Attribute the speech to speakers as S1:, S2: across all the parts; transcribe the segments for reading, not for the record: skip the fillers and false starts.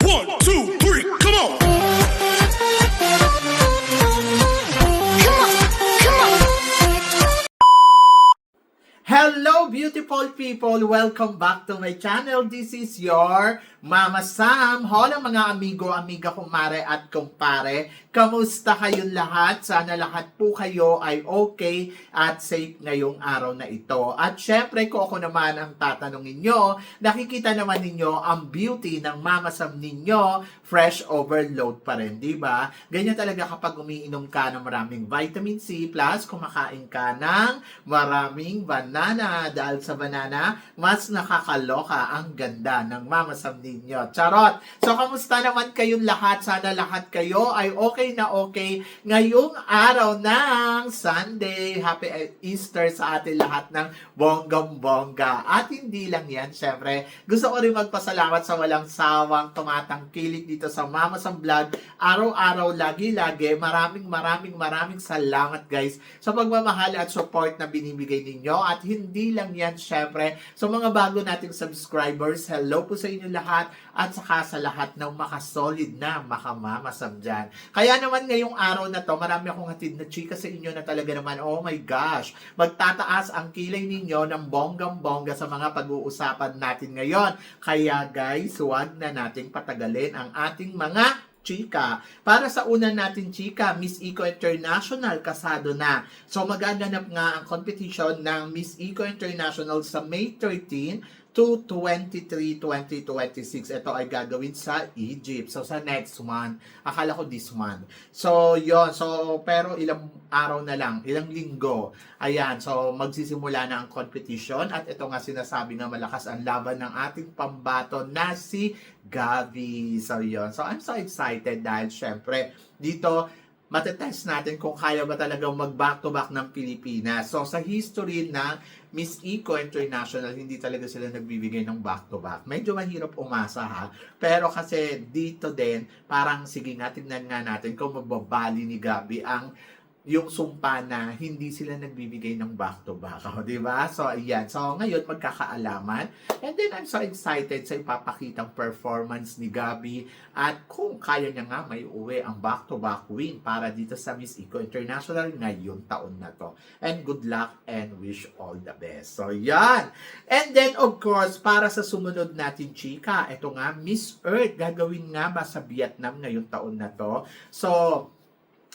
S1: 1, 2, 3, come on!
S2: Hello beautiful people! Welcome back to my channel. This is your Mama Sam. Hola mga amigo, amiga, kumare at kumpare. Kamusta kayong lahat? Sana lahat po kayo ay okay at safe ngayong araw na ito. At syempre kung ako naman ang tatanungin nyo, nakikita naman ninyo ang beauty ng Mama Sam ninyo, fresh overload pa rin, di ba? Ganyan talaga kapag umiinom ka ng maraming vitamin C plus kumakain ka ng maraming banana dahil sa banana, mas nakakaloka ang ganda ng Mama Sam ninyo. Charot! So, kamusta naman kayong lahat? Sana lahat kayo ay okay na okay ngayong araw ng Sunday. Happy Easter sa atin lahat ng bonggang-bongga. At hindi lang yan, syempre, gusto ko rin magpasalamat sa walang sawang tumatangkilik dito sa Mama Sam Vlog. Araw-araw, lagi-lagi, maraming salamat guys sa pagmamahal at support na binibigay ninyo. At hindi lang yan, syempre, sa mga bago nating subscribers, hello po sa inyo lahat at saka sa lahat ng makasolid na makamamasam dyan. Kaya naman ngayong araw na to, marami akong hatid na chika sa inyo na talaga naman, oh my gosh, magtataas ang kilay ninyo ng bonggang-bongga sa mga pag-uusapan natin ngayon. Kaya guys, huwag na nating patagalin ang ating mga chika. Para sa una natin chika, Miss Eco International kasado na. So magaganap nga ang competition ng Miss Eco International sa May 13 to 23, 2026. Ito ay gagawin sa Egypt. So, sa next month. Akala ko this month. So, yon. So, pero ilang araw na lang. Ilang linggo. Ayan. So, magsisimula na ang competition. At ito nga sinasabi na malakas ang laban ng ating pambato na si Gabi. So, yon. So, I'm so excited dahil syempre, dito, matetest natin kung kaya ba talagang mag-back-to-back ng Pilipinas. So, sa history ng Miss Eco International, hindi talaga sila nagbibigay ng back-to-back. Medyo mahirap umasa ha. Pero kasi dito din, parang sige nga, tingnan nga natin kung magbabali ni Gabi ang yung sumpa na hindi sila nagbibigay ng back-to-back. O, diba? So, ayan. So, ngayon, magkakaalaman. And then, I'm so excited sa ipapakitang performance ni Gabi at kung kaya niya nga may uwi ang back-to-back win para dito sa Miss Eco International ngayong taon na to. And good luck and wish all the best. So, yan. And then, of course, para sa sumunod natin, chika, ito nga, Miss Earth, gagawin nga ba sa Vietnam ngayong taon na to? So,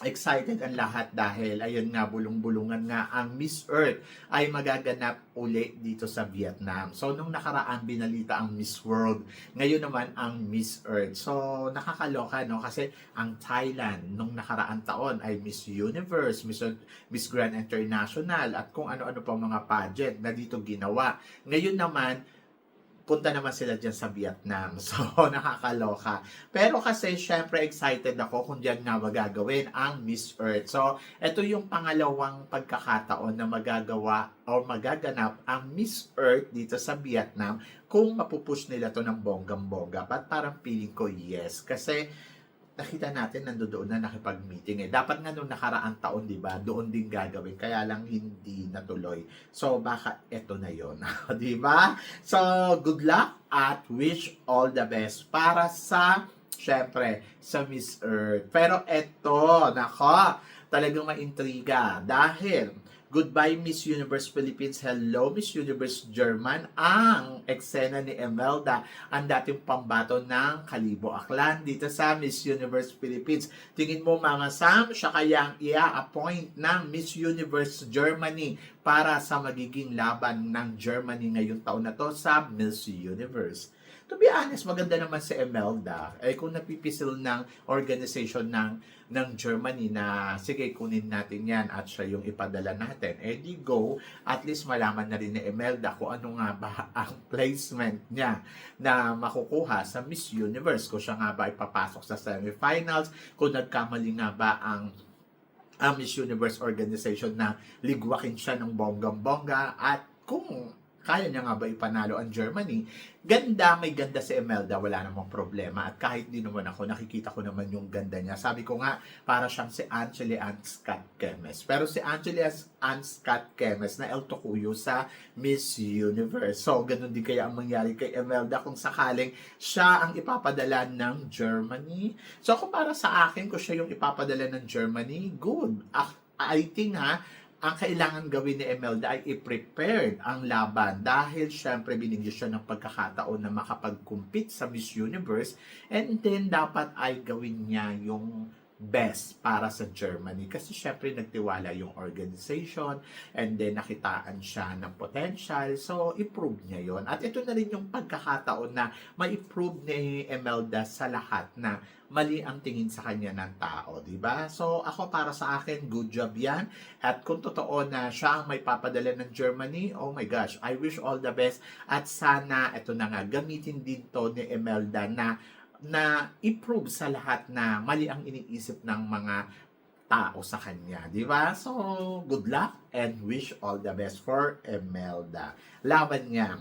S2: excited ang lahat dahil ayun nga, bulong-bulungan nga ang Miss Earth ay magaganap uli dito sa Vietnam. So, nung nakaraan binalita ang Miss World, ngayon naman ang Miss Earth. So, nakakaloka, no? Kasi ang Thailand nung nakaraan taon ay Miss Universe, Miss Grand International at kung ano-ano pang mga pageant na dito ginawa. Ngayon naman, punta naman sila dyan sa Vietnam. So, nakakaloka. Pero kasi, syempre, excited ako kung dyan nga magagawin ang Miss Earth. So, ito yung pangalawang pagkakataon na magagawa o magaganap ang Miss Earth dito sa Vietnam kung mapupush nila to ng bonggang-bongga. At parang feeling ko, yes. Kasi, nakita natin nandoon na nakipag-meeting eh. Dapat nga nung nakaraang taon, di ba, doon din gagawin. Kaya lang hindi natuloy. So, baka eto na yon, di ba? So, good luck at wish all the best para sa, syempre, sa Miss Earth. Pero eto, nako, talagang maintriga. Dahil, goodbye Miss Universe Philippines, hello Miss Universe German, ang eksena ni Emelda, ang dating pambato ng Kalibo Aklan dito sa Miss Universe Philippines. Tingin mo Mama Sam, siya kayang i-appoint ng Miss Universe Germany para sa magiging laban ng Germany ngayong taon na to sa Miss Universe? To be honest, maganda naman si Emelda. Eh, kung napipisil ng organization ng Germany na sige, kunin natin yan at siya yung ipadala natin, eh di go, at least malaman na rin ni Emelda kung ano nga ba ang placement niya na makukuha sa Miss Universe. Kung siya nga ba ipapasok sa semifinals, kung nagkamali nga ba ang Miss Universe organization na ligwakin siya ng bonggang-bongga, at kung kaya niya nga ba ipanalo ang Germany? Ganda, may ganda si Imelda, wala namang problema. At kahit di naman ako, nakikita ko naman yung ganda niya. Sabi ko nga, para siyang si Angeli Ann Scott Kemes. Pero si Angeli Ann Scott Kemes na El Tocuyo sa Miss Universe. So, ganun din kaya ang mangyari kay Imelda kung sakaling siya ang ipapadala ng Germany. So, kung para sa akin, kung siya yung ipapadala ng Germany, good. I think ang kailangan gawin ni Imelda ay i-prepared ang laban dahil syempre binigyan siya ng pagkakataon na makapag-compete sa Miss Universe and then dapat ay gawin niya yung best para sa Germany kasi syempre nagtiwala yung organization and then nakitaan siya ng potential, so i-prove niya yon. At ito na rin yung pagkakataon na ma-prove ni Imelda sa lahat na mali ang tingin sa kanya ng tao, di ba? So ako, para sa akin, good job yan. At kung totoo na siya ang may papadala ng Germany, oh my gosh, I wish all the best. At sana, ito na nga, gamitin din to ni Imelda na i-prove sa lahat na mali ang iniisip ng mga tao sa kanya, di ba? So, good luck and wish all the best for Imelda. Laban niya.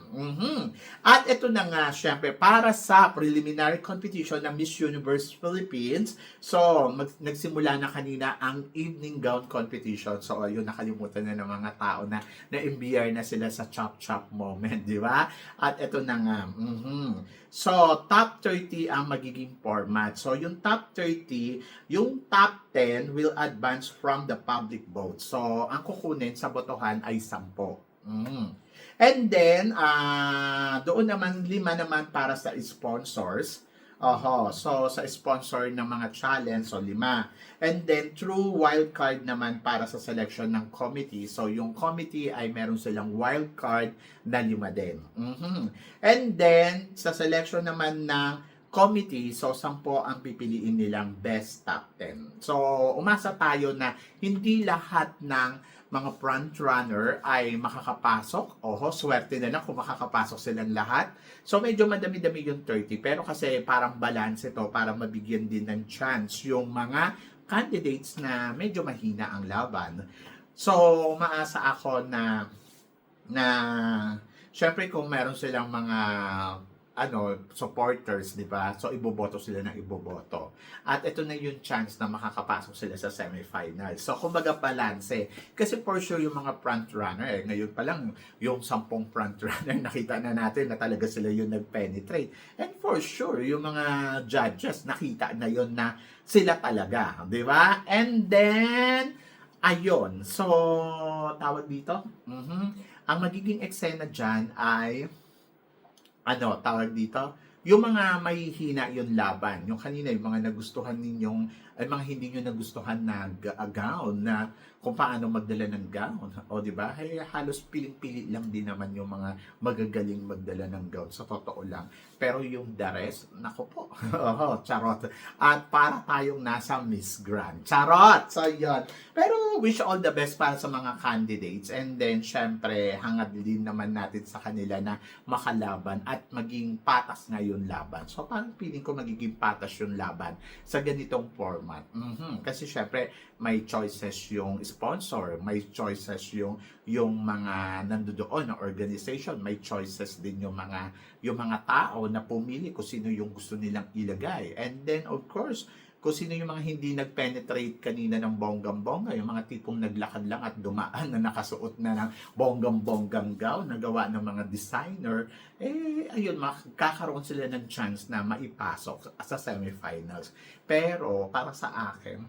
S2: At ito na nga, syempre, para sa preliminary competition ng Miss Universe Philippines. So, nagsimula na kanina ang evening gown competition. So, ayun, nakalimutan na ng mga tao na na-MBR na sila sa chop-chop moment, di ba? At ito na nga. So, top 30 ang magiging format. So, yung top 30, yung top 10 will advance from the public vote. So, ang kukunin sa botohan ay 10. And then, doon naman 5 naman para sa sponsors. So sa sponsor ng mga challenge, so 5. And then, through wildcard naman para sa selection ng committee. So, yung committee ay meron silang wildcard na 5 din. And then, sa selection naman ng committee, so 10 ang pipiliin nilang best top 10. So, umasa tayo na hindi lahat ng mga front runner ay makakapasok. Swerte na lang kung makakapasok silang lahat. So, medyo madami-dami yung 30. Pero kasi parang balance ito para mabigyan din ng chance yung mga candidates na medyo mahina ang laban. So, maasa ako na syempre kung meron silang mga supporters, di ba? So, iboboto sila ng iboboto. At ito na yung chance na makakapasok sila sa semifinal. So, kumbaga balance. Kasi for sure, yung mga front runner, ngayon pa lang, yung 10 front runner, nakita na natin na talaga sila yung nag-penetrate. And for sure, yung mga judges, nakita na yun na sila talaga. Di ba? And then, ayun. So, tawag dito? Ang magiging eksena dyan ay tawag dito, yung mga mahihina yung laban. Yung kanina, yung mga nagustuhan ninyong, ay mga hindi nyo nagustuhan na gown, na kung paano magdala ng gown. O, di ba? Halos piling-pili lang din naman yung mga magagaling magdala ng gown. Sa totoo lang. Pero yung the rest, nako po. Charot. At para tayong nasa Miss Grand. Charot! So, yun. Pero wish all the best para sa mga candidates. And then, syempre, hangad din naman natin sa kanila na makalaban at maging patas nga yung laban. So, parang feeling ko magiging patas yung laban sa ganitong format. Kasi syempre, may choices yung sponsor, may choices yung mga nandoon na organization, may choices din yung mga tao na pumili kung sino yung gusto nilang ilagay. And then, of course, kung sino yung mga hindi nag-penetrate kanina ng bonggang-bongga, yung mga tipong naglakad lang at dumaan na nakasuot na ng bonggang-bonggang gown na gawa ng mga designer, ayun, makakaroon sila ng chance na maipasok sa semifinals. Pero, para sa akin,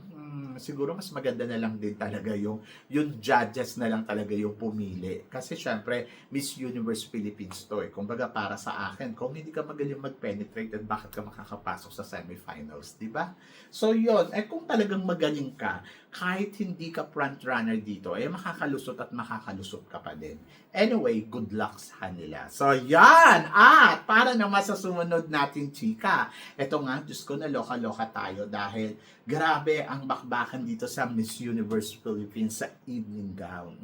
S2: siguro mas maganda na lang din talaga yung judges na lang talaga yung pumili. Kasi syempre, Miss Universe Philippines to Kumbaga para sa akin, kung hindi ka magaling mag-penetrate, bakit ka makakapasok sa semifinals, di ba? So yun, kung talagang magaling ka, kahit hindi ka front runner dito, makakalusot at makakalusot ka pa din. Anyway, good luck sa kanila. So yan! At para naman sa sumunod natin, chika, eto nga, Diyos ko, na loka-loka tayo dahil grabe ang bakbakan dito sa Miss Universe Philippines sa evening gown.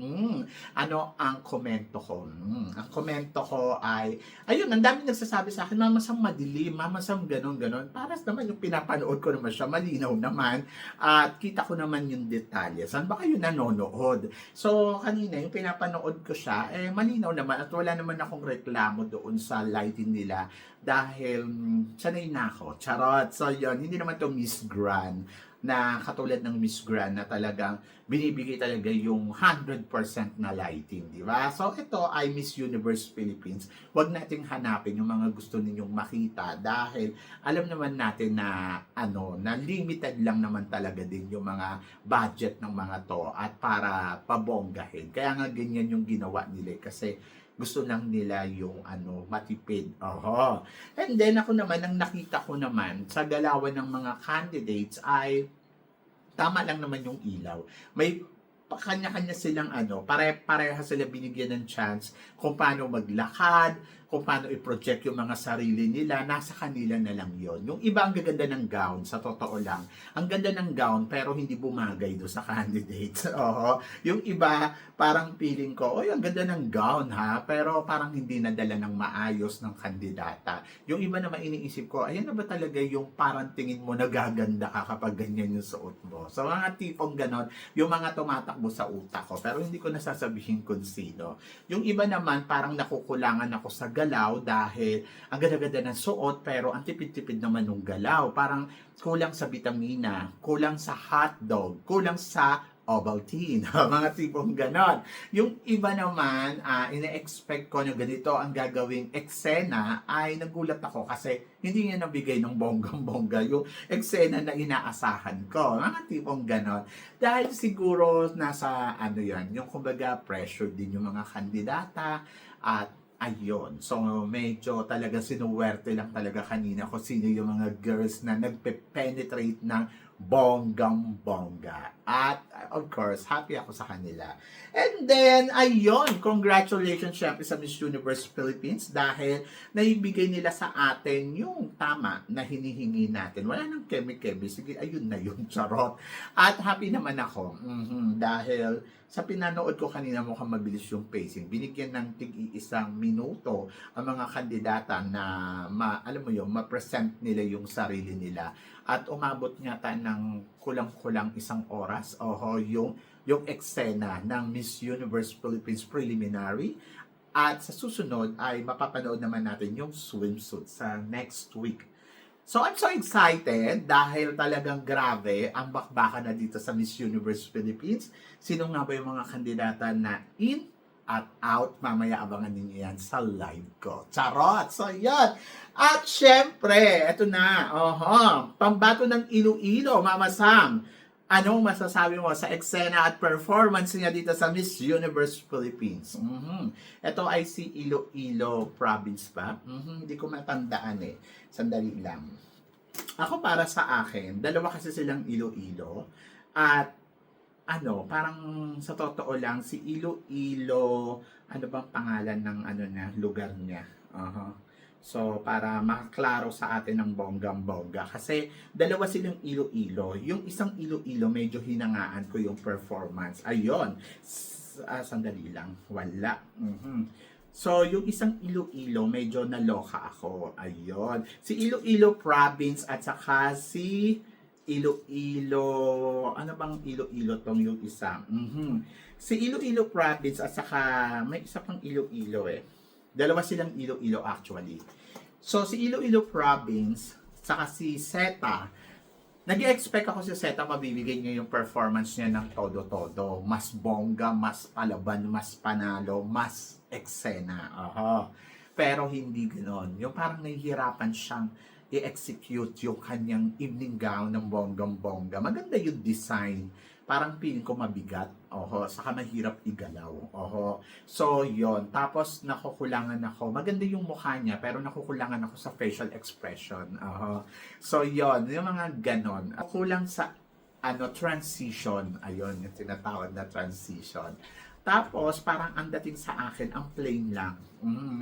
S2: Ano ang komento ko? Ang komento ko ay, ayun, ang dami nagsasabi sa akin, Mama Sam madilim, Mama Sam ganon. Para naman yung pinapanood ko naman siya, malinaw naman at kita ko naman yung detalye. Saan ba kayo nanonood? So, kanina yung pinapanood ko siya, malinaw naman at wala naman akong reklamo doon sa lighting nila dahil sanay na ako. Charot. So, yun, hindi naman to Miss Grand na katulad ng Miss Grand na talagang binibigay talaga yung 100% na lighting, di ba? So, ito ay Miss Universe Philippines. Huwag nating hanapin yung mga gusto ninyong makita dahil alam naman natin na na limited lang naman talaga din yung mga budget ng mga to at para pabonggahin. Kaya nga ganyan yung ginawa nila kasi gusto lang nila yung matipid. Oho. And then ako naman, ang nakita ko naman sa galawan ng mga candidates ay tama lang naman yung ilaw. May kanya-kanya silang pare-pareha sila binigyan ng chance kung paano maglakad, kung paano i-project yung mga sarili nila, nasa kanila na lang yon. Yung iba ang gaganda ng gown, sa totoo lang. Ang ganda ng gown pero hindi bumagay do sa candidates. Oo. Yung iba, parang feeling ko, oy, ang ganda ng gown ha, pero parang hindi nadala ng maayos ng kandidata. Yung iba naman iniisip ko, ayan na ba talaga yung parang tingin mo nagaganda ka kapag ganyan yung suot mo. So mga tipong ganon, yung mga tumatakbo sa utak ko, pero hindi ko nasasabihin kung sino. Yung iba naman, parang nakukulangan ako sa galaw dahil ang ganda-ganda ng suot pero ang tipid-tipid naman ng galaw. Parang kulang sa vitamina, kulang sa hotdog, kulang sa Ovaltine, mga tipong ganon. Yung iba naman, ina-expect ko na ganito ang gagawing eksena ay nagulat ako kasi hindi niya nabigay ng bonggang-bongga yung eksena na inaasahan ko. Mga tipong ganon. Dahil siguro nasa yan, yung kumbaga pressure din yung mga kandidata at ayun. So, medyo talaga sinuwerte lang talaga kanina kung sino yung mga girls na nagpe-penetrate ng bonggang-bongga. At, of course, happy ako sa kanila. And then, ayun, congratulations syempre sa Miss Universe Philippines dahil naibigay nila sa atin yung tama na hinihingi natin. Wala nang keme-keme. Sige, ayun na yun, charot. At happy naman ako dahil sa pinanood ko kanina mukhang mabilis yung pacing. Binigyan ng tig-iisang minuto ang mga kandidata na alam mo yun, ma-present nila yung sarili nila. At umabot nga ng kulang-kulang 1 oras yung eksena ng Miss Universe Philippines preliminary. At sa susunod ay mapapanood naman natin yung swimsuit sa next week. So I'm so excited dahil talagang grabe ang bakbakan na dito sa Miss Universe Philippines. Sino nga ba yung mga kandidata na in at out? Mamaya abangan ninyo yan sa live ko. Charot! So yan! At syempre, eto na. Pambato ng Iloilo, Mama Sam. Anong masasabi mo sa eksena at performance niya dito sa Miss Universe Philippines? Ito ay si Iloilo Province ba? Hindi ko matandaan Sandali lang. Ako para sa akin, dalawa kasi silang Iloilo. At parang sa totoo lang, si Iloilo, ano bang pangalan ng lugar niya? So, para makaklaro sa atin ng bonggang-bongga. Kasi, dalawa silang Iloilo. Yung isang Iloilo, medyo hinangaan ko yung performance. Ayun. Sandali lang. Wala. So, yung isang Iloilo, medyo naloka ako. Ayun. Si Iloilo Province at saka si Iloilo, ano bang Iloilo tong yung isa? Si Iloilo Province at saka may isa pang Iloilo Dalawa silang Iloilo actually. So, si Iloilo Province, saka si Seta, nag-expect ako si Seta mabibigay niya yung performance niya ng todo-todo. Mas bongga, mas palaban, mas panalo, mas eksena. Pero hindi ganoon. Yung parang nahihirapan siyang i-execute yung kanyang evening gown ng bonggang-bongga. Maganda yung design. Parang feeling ko mabigat. Saka mahirap igalaw. So, yon. Tapos, nakukulangan ako. Maganda yung mukha niya, pero nakukulangan ako sa facial expression. So, yon. Yung mga ganon. Kulang sa transition. Ayun, yung tinatawag na transition. Tapos, parang ang dating sa akin, ang plain lang.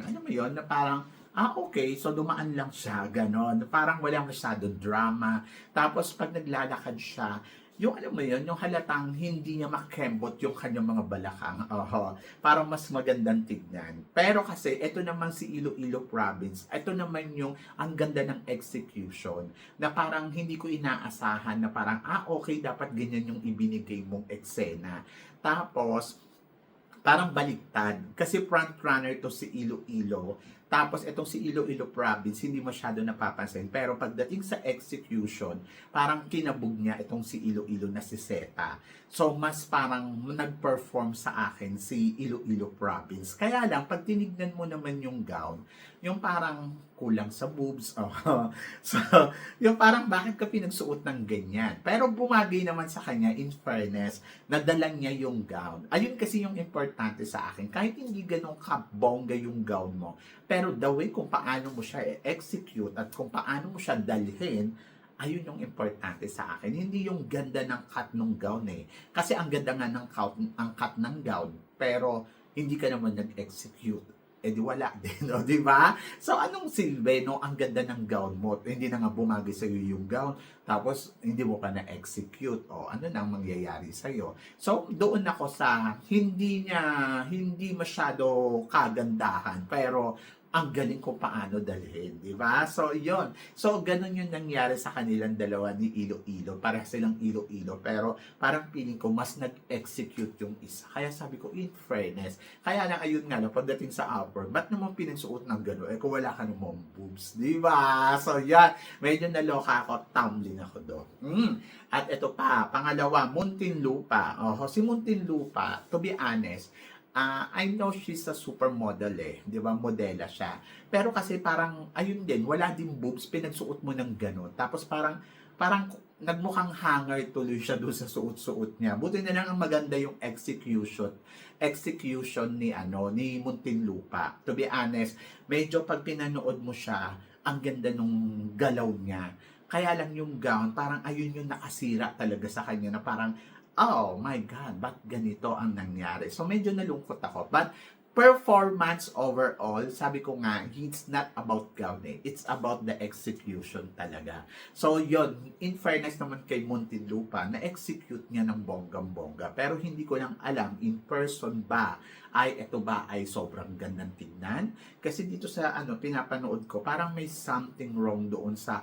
S2: Ano mo yun? Na parang, okay, so dumaan lang siya, ganon. Parang walang masyadong drama. Tapos, pag naglalakad siya, yung alam mo yun, yung halatang hindi niya makembot yung kanyang mga balakang. Oho, para mas magandang tignan. Pero kasi, ito naman si Iloilo Province, ito naman yung ang ganda ng execution na parang hindi ko inaasahan na parang, okay, dapat ganyan yung ibinigay mong eksena. Tapos, parang baliktad. Kasi front runner to si Iloilo. Tapos itong si Iloilo Province, hindi masyado napapansin. Pero pagdating sa execution, parang kinabog niya itong si Iloilo na si Seta. So mas parang nag-perform sa akin si Iloilo Province. Kaya lang, pag tinignan mo naman yung gown, yung parang kulang sa boobs. Oh. So, yung parang bakit ka pinagsuot ng ganyan? Pero bumagay naman sa kanya, in fairness, nadala niya yung gown. Ayun kasi yung importante sa akin. Kahit hindi ganun kabongga yung gown mo, pero the way kung paano mo siya execute at kung paano mo siya dalhin, ayun yung importante sa akin. Hindi yung ganda ng cut ng gown eh. Kasi ang ganda nga ng cut ng gown, pero hindi ka naman nag-execute. Eh di wala din, no? Di ba? So anong silbi, no? Ang ganda ng gown mo. Hindi na nga bumagay sa iyo yung gown, tapos hindi mo pa na-execute. O ano nang mangyayari sa iyo? So doon ako sa hindi masyado kagandahan, pero ang galing kung paano dalhin, di ba? So, yon. So, ganun yung nangyari sa kanilang dalawa ni Iloilo. Para silang Iloilo, pero parang feeling ko mas nag-execute yung isa. Kaya sabi ko, in fairness, kaya lang ayun nga, no, pagdating sa upper, ba't naman pinagsuot ng gano'n? Eh, kung wala ka namang boobs, di ba? So, yan. Medyo naloka ako, tumbling ako doon. At ito pa, pangalawa, Muntinlupa. Si Muntinlupa, to be honest, I know she's a supermodel eh, 'di ba? Modela siya. Pero kasi parang ayun din, wala din boobs, pinagsuot mo ng gano'n. Tapos parang nagmukhang hanger tuloy siya doon sa suot-suot niya. Buti na lang ang maganda yung execution ni Muntinlupa. To be honest, medyo pag pinanood mo siya, ang ganda nung galaw niya. Kaya lang yung gown, parang ayun yung nakasira talaga sa kanya na parang oh my God, ba't ganito ang nangyari? So, medyo nalungkot ako. But, performance overall, sabi ko nga, it's not about gown eh. It's about the execution talaga. So, yon, in fairness naman kay Muntinlupa, na-execute niya ng bonggang-bongga. Pero hindi ko lang alam, in person ba, ito ba ay sobrang gandang tignan? Kasi dito sa pinapanood ko, parang may something wrong doon sa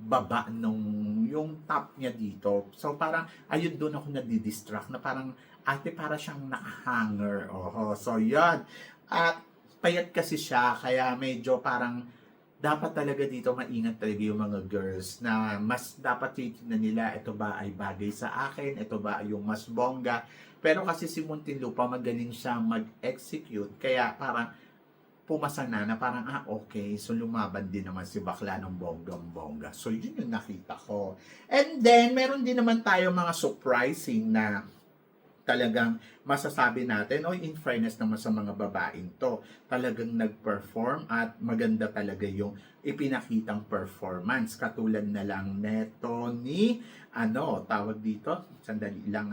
S2: baba nung yung top niya dito. So, parang, ayun doon ako nadidistract na parang, ate para siyang nakahanger. So yan. At payat kasi siya, kaya medyo parang dapat talaga dito maingat talaga yung mga girls na mas dapat titignan nila, ito ba ay bagay sa akin, ito ba ay yung mas bongga. Pero kasi si Muntinlupa magaling siya mag-execute, kaya parang pumasa na parang, okay, so lumaban din naman si bakla ng bonggang-bongga. So yun yung nakita ko. And then, meron din naman tayo mga surprising na talagang masasabi natin, in fairness naman sa mga babaeng to, talagang nag-perform at maganda talaga yung ipinakitang performance. Katulad na lang neto ni, tawag dito, sandali lang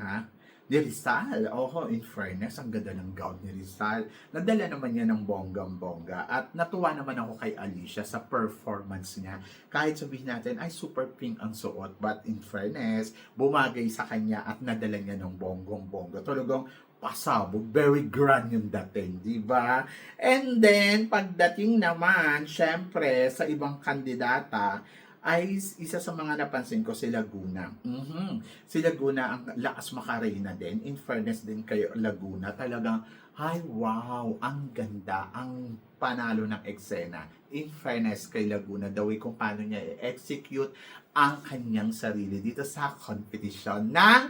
S2: ni Rizal. In fairness, ang ganda ng gown ni Rizal. Nadala naman niya ng bonggang-bongga. At natuwa naman ako kay Alicia sa performance niya. Kahit sabihin natin, ay super pink ang suot. But in fairness, bumagay sa kanya at nadala niya ng bonggang-bongga. Talagang pasabog, very grand yung dating, di ba? And then, pagdating naman, syempre, sa ibang kandidata, ay isa sa mga napansin ko si Laguna. Si Laguna ang lakas makarena din. In fairness din kay Laguna, talagang, ay wow, ang ganda, ang panalo ng eksena. In fairness kay Laguna, the way kung paano niya i-execute ang kanyang sarili dito sa competition ng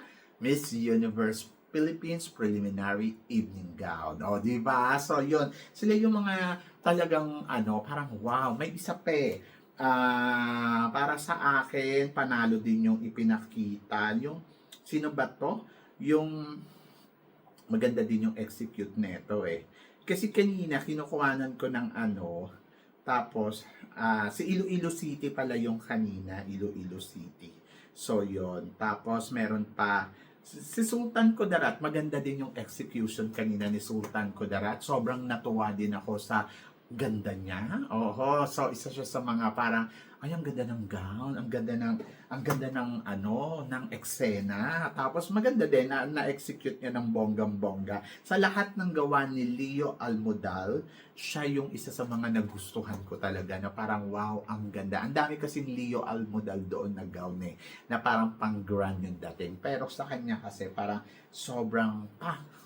S2: Miss Universe Philippines Preliminary Evening Gown. Di ba? So, yun. Sila yung mga talagang, parang wow, may isa pa para sa akin, panalo din yung ipinakita. Yung, sino ba to? Yung, maganda din yung execute neto Kasi kanina, kinukuhanan ko ng tapos, si Iloilo City pala yung kanina, Iloilo City. So, yon. Tapos, meron pa, si Sultan Kudarat, maganda din yung execution kanina ni Sultan Kudarat. Sobrang natuwa din ako sa ganda niya. So isa siya sa mga parang ay, ang ganda ng gown, ang ganda ng ng eksena. Tapos maganda din na-execute niya ng bonggang-bongga. Sa lahat ng gawa ni Leo Almodal, siya yung isa sa mga nagustuhan ko talaga na parang wow, ang ganda. Ang dami kasing Leo Almodal doon na gown na parang pang-grand yung dating. Pero sa kanya kasi parang sobrang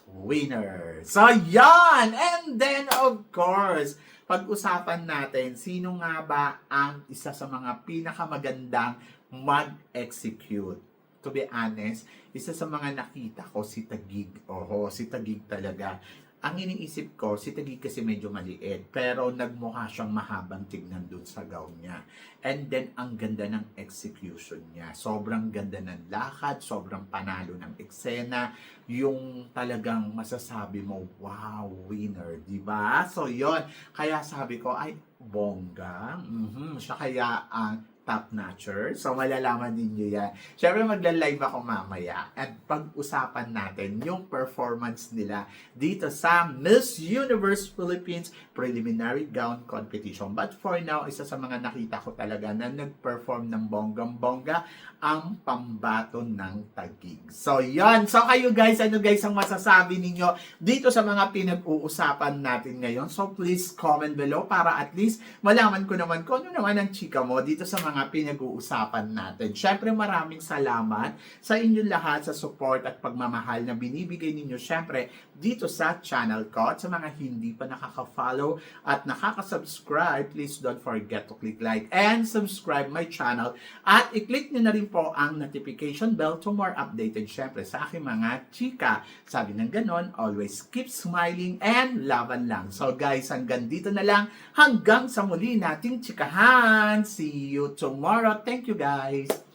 S2: winner. So, yan! And then, of course, pag-usapan natin, sino nga ba ang isa sa mga pinakamagandang mag-execute? To be honest, isa sa mga nakita ko si Taguig. Oho, si Taguig talaga. Ang iniisip ko, si Taguig kasi medyo maliit, pero nagmukha siyang mahabang tignan dun sa gown niya. And then, ang ganda ng execution niya. Sobrang ganda ng lakad, sobrang panalo ng eksena. Yung talagang masasabi mo, wow, winner, di ba? So, yon. Kaya sabi ko, ay, bongga. Siya kaya ang top-notcher. So, malalaman ninyo yan. Siyempre, magla-live ako mamaya at pag-usapan natin yung performance nila dito sa Miss Universe Philippines Preliminary Gown Competition. But for now, isa sa mga nakita ko talaga na nag-perform ng bonggang-bongga ang pambato ng Taguig. So, yan. So, kayo guys, ano guys ang masasabi ninyo dito sa mga pinag-uusapan natin ngayon? So, please comment below para at least malaman ko naman kung ano naman ang chika mo dito sa mga pinag-uusapan natin. Syempre, maraming salamat sa inyong lahat sa support at pagmamahal na binibigay ninyo syempre dito sa channel ko. At sa mga hindi pa nakaka-follow at nakaka-subscribe, please don't forget to click like and subscribe my channel at i-click nyo na rin po ang notification bell to more updated syempre sa aking mga chika. Sabi ng ganon, always keep smiling and laban lang. So guys, hanggang dito na lang. Hanggang sa muli nating chikahan. See you tomorrow. Thank you guys.